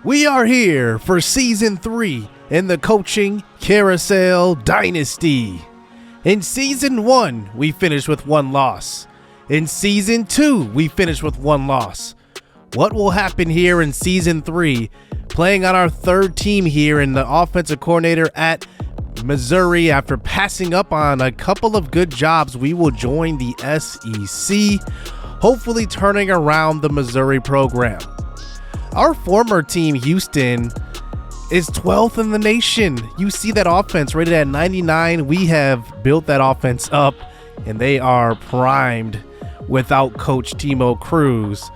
We are here for Season 3 in the Coaching Carousel Dynasty. In Season 1, we finished with 1 loss. In Season 2, we finished with 1 loss. What will happen here in Season 3, playing on our 3rd team here in the offensive coordinator at Missouri? After passing up on a couple of good jobs, we will join the SEC, hopefully turning around the Missouri program. Our former team, Houston, is 12th in the nation. You see that offense rated at 99. We have built that offense up, and they are primed without Coach Timo Cruz.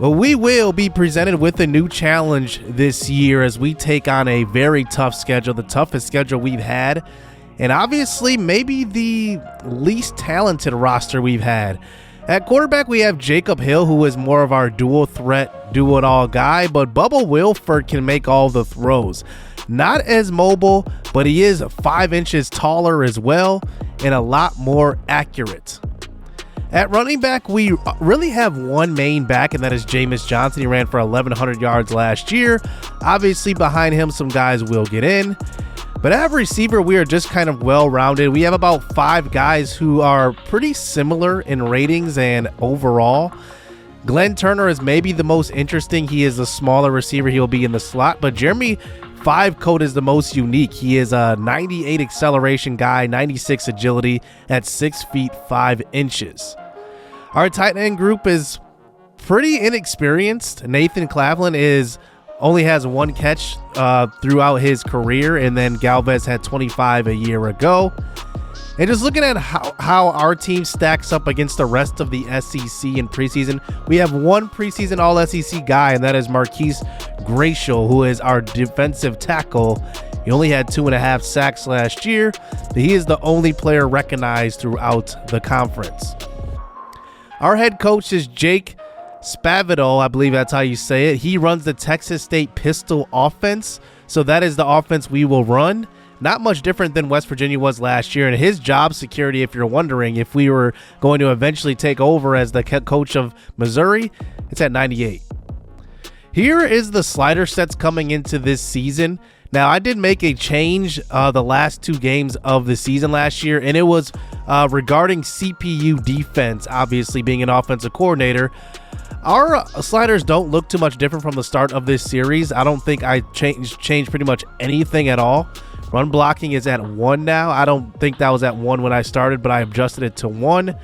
But we will be presented with a new challenge this year as we take on a very tough schedule, the toughest schedule we've had, and obviously maybe the least talented roster we've had. At quarterback, we have Jacob Hill, who is more of our dual threat, do-it-all guy, but Bubba Wilford can make all the throws. Not as mobile, but he is 5 inches taller as well and a lot more accurate. At running back, we really have one main back, and that is Jameis Johnson. He ran for 1,100 yards last year. Obviously, behind him, some guys will get in. But at receiver, we are just kind of well-rounded. We have about 5 guys who are pretty similar in ratings and overall. Glenn Turner is maybe the most interesting. He is a smaller receiver. He'll be in the slot. But Jeremy 5 Code is the most unique. He is a 98 acceleration guy, 96 agility at 6 feet 5 inches. Our tight end group is pretty inexperienced. Nathan Clavin only has 1 catch throughout his career, and then Galvez had 25 a year ago. And just looking at how our team stacks up against the rest of the SEC in preseason, we have 1 preseason All-SEC guy, and that is Marquise Gracial, who is our defensive tackle. He only had 2.5 sacks last year, but he is the only player recognized throughout the conference. Our head coach is Jake Spavital, I believe that's how you say it. He runs the Texas State Pistol offense, so that is the offense we will run. Not much different than West Virginia was last year, and his job security, if you're wondering, if we were going to eventually take over as the coach of Missouri, it's at 98. Here is the slider sets coming into this season. Now, I did make a change the last 2 games of the season last year, and it was regarding CPU defense, obviously being an offensive coordinator. Our sliders don't look too much different from the start of this series. I don't think I changed pretty much anything at all. Run blocking is at 1 now. I don't think that was at 1 when I started, but I adjusted it to 1.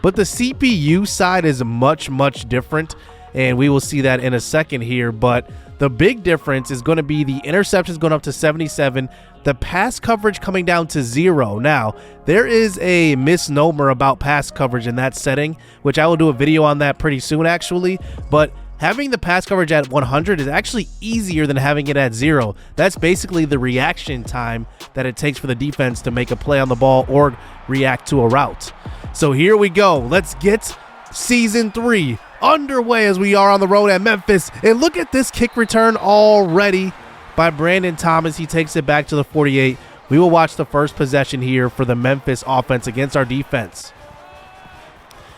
But the CPU side is much, much different, and we will see that in a second here. But the big difference is going to be the interceptions going up to 77, the pass coverage coming down to 0. Now, there is a misnomer about pass coverage in that setting, which I will do a video on that pretty soon actually, but having the pass coverage at 100 is actually easier than having it at 0. That's basically the reaction time that it takes for the defense to make a play on the ball or react to a route. So here we go. Let's get Season 3 underway as we are on the road at Memphis. And look at this kick return already by Brandon Thomas. He takes it back to the 48. We will watch the first possession here for the Memphis offense against our defense.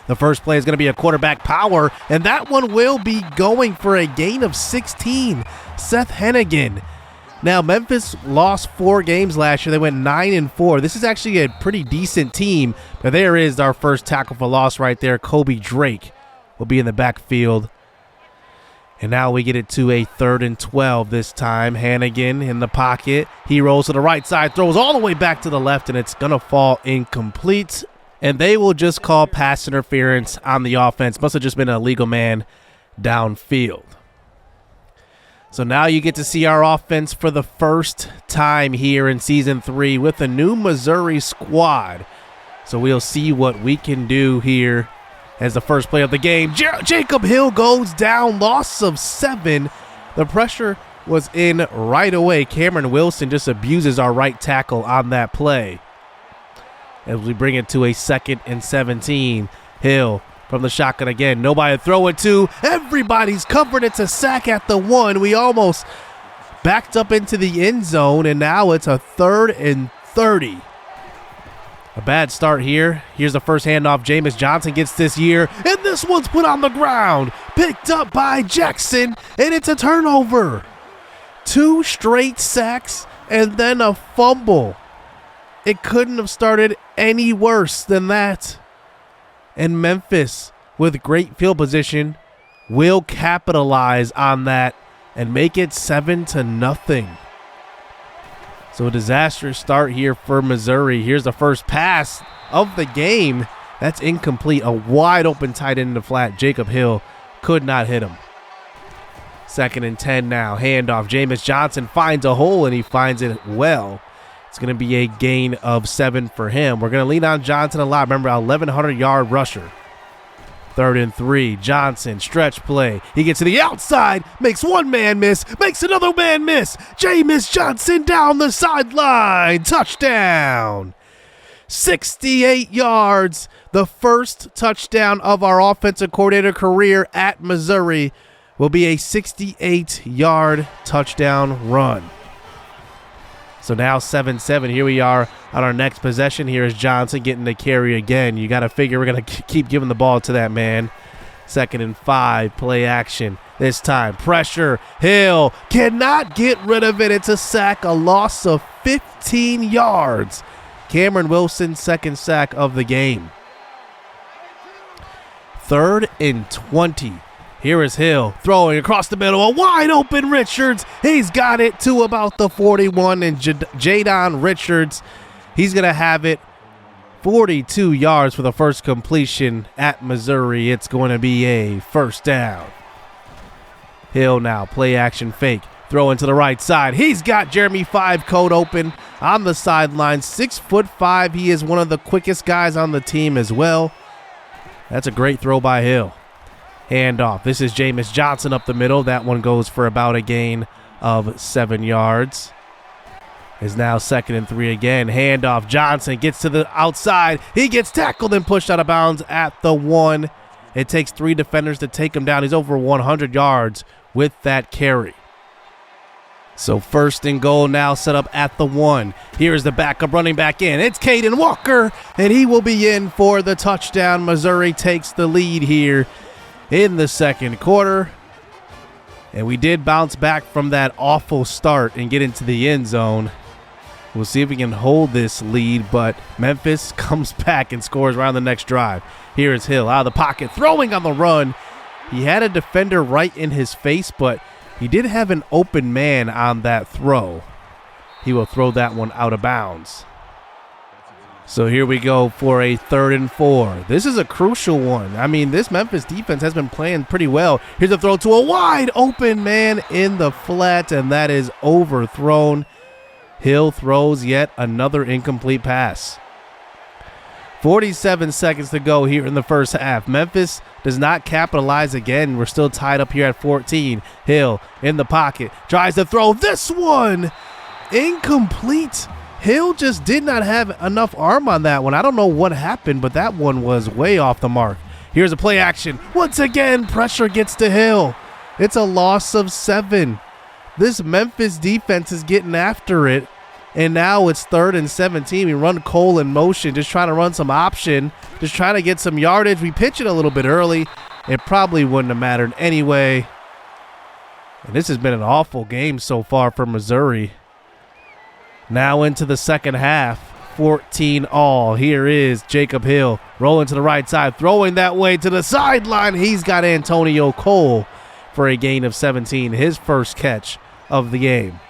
The first play is going to be a quarterback power, and that one will be going for a gain of 16. Seth Hennigan. Now, Memphis lost 4 games last year. They went 9-4. This is actually a pretty decent team, but there is our first tackle for loss right there. Kobe Drake will be in the backfield. And now we get it to a 3rd and 12 this time. Hannigan in the pocket. He rolls to the right side, throws all the way back to the left, and it's going to fall incomplete. And they will just call pass interference on the offense. Must have just been an illegal man downfield. So now you get to see our offense for the first time here in Season 3 with a new Missouri squad. So we'll see what we can do here as the first play of the game. Jacob Hill goes down, loss of 7. The pressure was in right away. Cameron Wilson just abuses our right tackle on that play. As we bring it to a 2nd and 17. Hill from the shotgun again. Nobody to throw it to. Everybody's covered. It's a sack at the 1. We almost backed up into the end zone, and now it's a 3rd and 30. A bad start here. Here's the first handoff. Jameis Johnson gets this here, and this one's put on the ground. Picked up by Jackson, and it's a turnover. 2 straight sacks and then a fumble. It couldn't have started any worse than that. And Memphis, with great field position, will capitalize on that and make it 7-0. So a disastrous start here for Missouri. Here's the first pass of the game. That's incomplete. A wide open tight end in the flat. Jacob Hill could not hit him. 2nd and 10 now. Handoff. Jameis Johnson finds a hole, and he finds it well. It's going to be a gain of 7 for him. We're going to lean on Johnson a lot. Remember, 1,100-yard rusher. 3rd and 3. Johnson, stretch play. He gets to the outside, makes one man miss, makes another man miss. Jameis Johnson down the sideline. Touchdown. 68 yards. The first touchdown of our offensive coordinator career at Missouri will be a 68-yard touchdown run. So now 7-7. Here we are on our next possession. Here is Johnson getting the carry again. You got to figure we're going to keep giving the ball to that man. 2nd and 5, play action. This time, pressure. Hill cannot get rid of it. It's a sack, a loss of 15 yards. Cameron Wilson's 2nd sack of the game. 3rd and 20. Here is Hill throwing across the middle. A wide open Richards. He's got it to about the 41. And Jadon Richards, he's going to have it 42 yards for the first completion at Missouri. It's going to be a first down. Hill now, play action fake. Throw into the right side. He's got Jeremy 5 Code open on the sideline. 6'5". He is one of the quickest guys on the team as well. That's a great throw by Hill. Handoff. This is Jameis Johnson up the middle. That one goes for about a gain of 7 yards. Is now 2nd and 3 again. Handoff. Johnson gets to the outside. He gets tackled and pushed out of bounds at the 1. It takes 3 defenders to take him down. He's over 100 yards with that carry. So 1st and goal now set up at the 1. Here's the backup running back in. It's Caden Walker, and he will be in for the touchdown. Missouri takes the lead here in the 2nd quarter. And we did bounce back from that awful start and get into the end zone. We'll see if we can hold this lead, but Memphis comes back and scores right on the next drive. Here is Hill out of the pocket, throwing on the run. He had a defender right in his face, but he did have an open man on that throw. He will throw that one out of bounds. So here we go for a 3rd and 4. This is a crucial one. I mean, this Memphis defense has been playing pretty well. Here's a throw to a wide open man in the flat, and that is overthrown. Hill throws yet another incomplete pass. 47 seconds to go here in the first half. Memphis does not capitalize again. We're still tied up here at 14. Hill in the pocket, tries to throw this one. Incomplete. Hill just did not have enough arm on that one. I don't know what happened, but that one was way off the mark. Here's a play action. Once again, pressure gets to Hill. It's a loss of 7. This Memphis defense is getting after it. And now it's 3rd and 17. We run Cole in motion, just trying to run some option, just trying to get some yardage. We pitch it a little bit early. It probably wouldn't have mattered anyway. And this has been an awful game so far for Missouri. Now into the second half, 14-all. Here is Jacob Hill rolling to the right side, throwing that way to the sideline. He's got Antonio Cole for a gain of 17, his first catch of the game.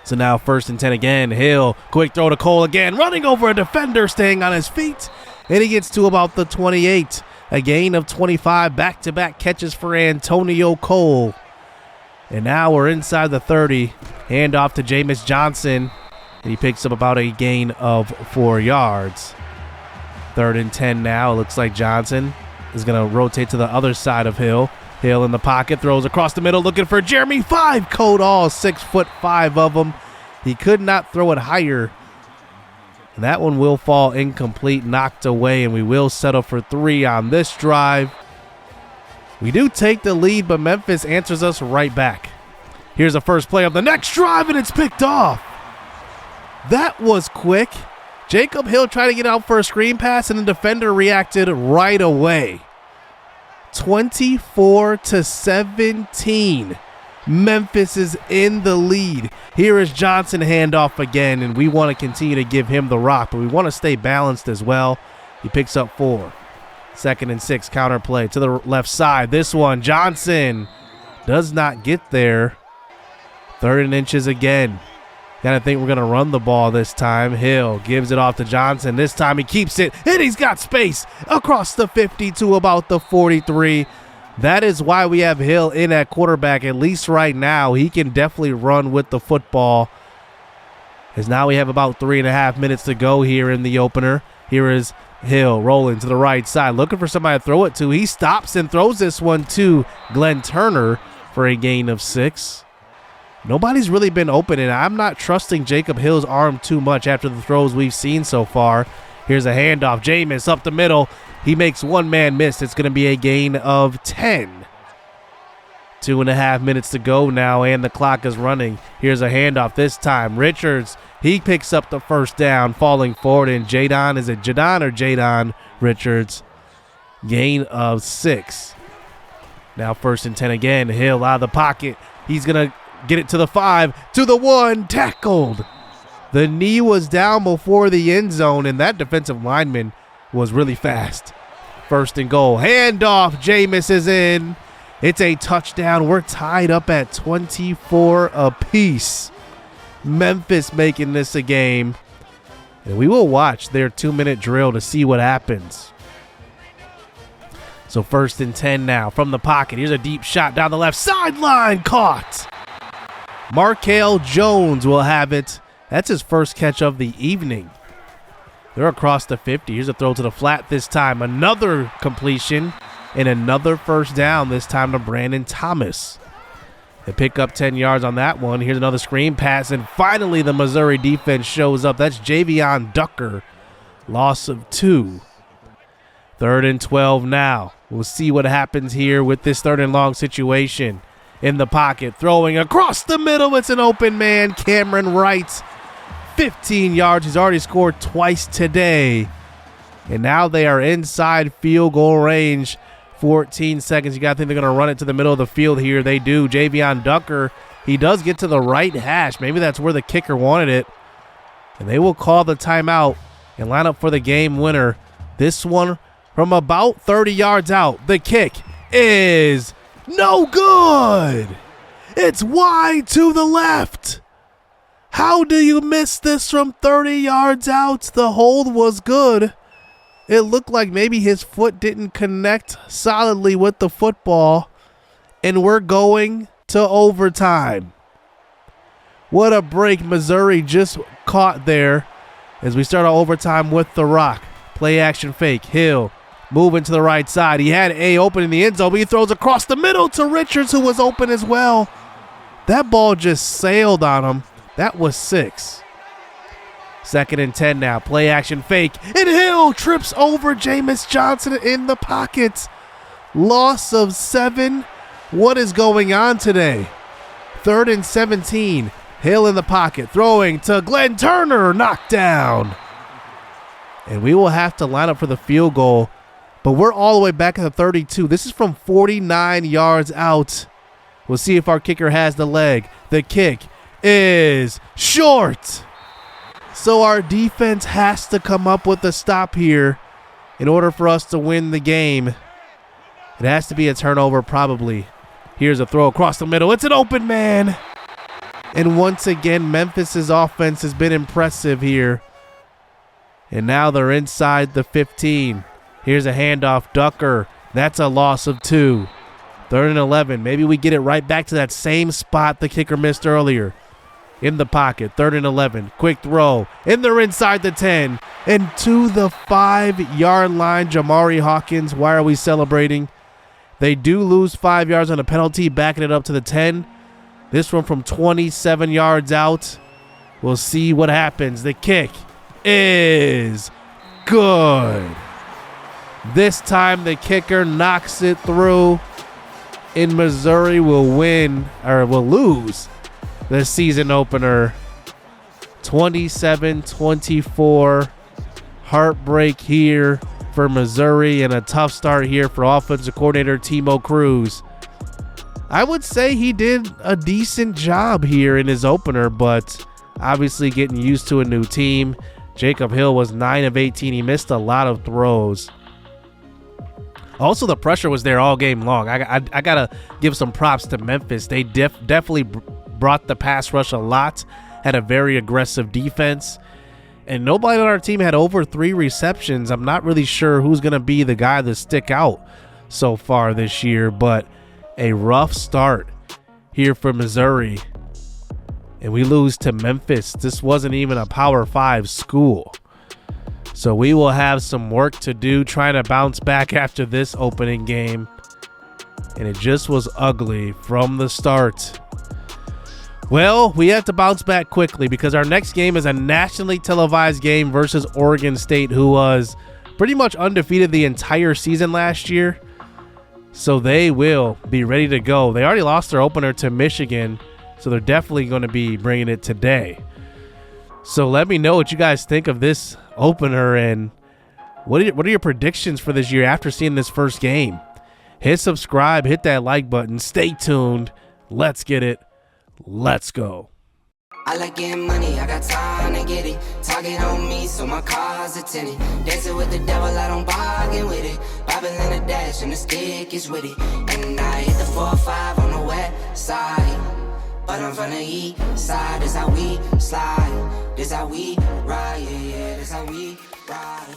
So now 1st and 10 again. Hill, quick throw to Cole again, running over a defender, staying on his feet. And he gets to about the 28. A gain of 25, back-to-back catches for Antonio Cole. And now we're inside the 30. Handoff to Jameis Johnson. And he picks up about a gain of 4 yards. 3rd and 10 now. It looks like Johnson is going to rotate to the other side of Hill. Hill in the pocket, throws across the middle, looking for Jeremy 5 Code, all 6'5" of him. He could not throw it higher. And that one will fall incomplete, knocked away, and we will settle for 3 on this drive. We do take the lead, but Memphis answers us right back. Here's the first play of the next drive, and it's picked off. That was quick. Jacob Hill tried to get out for a screen pass, and the defender reacted right away. 24-17. Memphis is in the lead. Here is Johnson handoff again, and we want to continue to give him the rock, but we want to stay balanced as well. He picks up 4. 2nd and 6, counter play to the left side. This one, Johnson does not get there. 3rd and inches again. Gotta think we're gonna run the ball this time. Hill gives it off to Johnson. This time he keeps it, and he's got space across the 50 to about the 43. That is why we have Hill in at quarterback, at least right now. He can definitely run with the football. As now we have about 3.5 minutes to go here in the opener. Here is Hill rolling to the right side, looking for somebody to throw it to. He stops and throws this one to Glenn Turner for a gain of 6. Nobody's really been open, and I'm not trusting Jacob Hill's arm too much after the throws we've seen so far. Here's a handoff. Jameis up the middle. He makes one man miss. It's going to be a gain of 10. 2.5 minutes to go now, and the clock is running. Here's a handoff this time. Richards, he picks up the first down, falling forward, and Jadon Richards, gain of 6. Now 1st and 10 again. Hill out of the pocket. He's going to get it to the 5, to the 1, tackled. The knee was down before the end zone, and that defensive lineman was really fast. 1st and goal. Handoff. Jameis is in. It's a touchdown. We're tied up at 24 apiece. Memphis making this a game. And we will watch their 2-minute drill to see what happens. So 1st and 10 now from the pocket. Here's a deep shot down the left sideline. Caught. Markale Jones will have it. That's his first catch of the evening. They're across the 50. Here's a throw to the flat this time. Another completion and another first down, this time to Brandon Thomas. They pick up 10 yards on that one. Here's another screen pass, and finally the Missouri defense shows up. That's Javion Ducker. Loss of 2. 3rd and 12 now. We'll see what happens here with this 3rd and long situation. In the pocket, throwing across the middle. It's an open man, Cameron Wright. 15 yards. He's already scored twice today. And now they are inside field goal range. 14 seconds. You got to think they're going to run it to the middle of the field here. They do. Javion Ducker, he does get to the right hash. Maybe that's where the kicker wanted it. And they will call the timeout and line up for the game winner. This one from about 30 yards out. The kick is no good. It's wide to the left. How do you miss this from 30 yards out? The hold was good. It looked like maybe his foot didn't connect solidly with the football. And we're going to overtime. What a break Missouri just caught there as we start our overtime with the rock. Play action fake. Hill moving to the right side. He had A open in the end zone, but he throws across the middle to Richards, who was open as well. That ball just sailed on him. That was 6. 2nd and 10 now. Play action fake. And Hill trips over Jameis Johnson in the pocket. Loss of 7. What is going on today? 3rd and 17. Hill in the pocket. Throwing to Glenn Turner. Knocked down. And we will have to line up for the field goal. But we're all the way back at the 32. This is from 49 yards out. We'll see if our kicker has the leg. The kick is short. So our defense has to come up with a stop here in order for us to win the game. It has to be a turnover probably. Here's a throw across the middle. It's an open man. And once again, Memphis's offense has been impressive here. And now they're inside the 15. Here's a handoff. Ducker. That's a loss of 2. 3rd and 11. Maybe we get it right back to that same spot the kicker missed earlier. In the pocket. 3rd and 11. Quick throw. And they're inside the 10. And to the 5-yard line. Jamari Hawkins. Why are we celebrating? They do lose 5 yards on a penalty. Backing it up to the 10. This one from 27 yards out. We'll see what happens. The kick is good. This time the kicker knocks it through. And Missouri will lose the season opener. 27-24. Heartbreak here for Missouri and a tough start here for offensive coordinator Timo Cruz. I would say he did a decent job here in his opener, but obviously getting used to a new team. Jacob Hill was 9 of 18. He missed a lot of throws. Also, the pressure was there all game long. I got to give some props to Memphis. They definitely brought the pass rush a lot, had a very aggressive defense, and nobody on our team had over 3 receptions. I'm not really sure who's going to be the guy to stick out so far this year, but a rough start here for Missouri. And we lose to Memphis. This wasn't even a Power 5 school. So we will have some work to do trying to bounce back after this opening game. And it just was ugly from the start. Well, we have to bounce back quickly because our next game is a nationally televised game versus Oregon State, who was pretty much undefeated the entire season last year. So they will be ready to go. They already lost their opener to Michigan, so they're definitely going to be bringing it today. So let me know what you guys think of this opener and what are your predictions for this year after seeing this first game. Hit subscribe, hit that like button, stay tuned. Let's get it. Let's go. I like getting money, I got time to get it. Target on me, so my car's a tenant. Dancing with the devil, I don't bargain with it. Bobbing in the dash, and the stick is with it. And I hit the 4-5 on the west side. But I'm from the east side, this how we slide. This how we ride, yeah, this how we ride.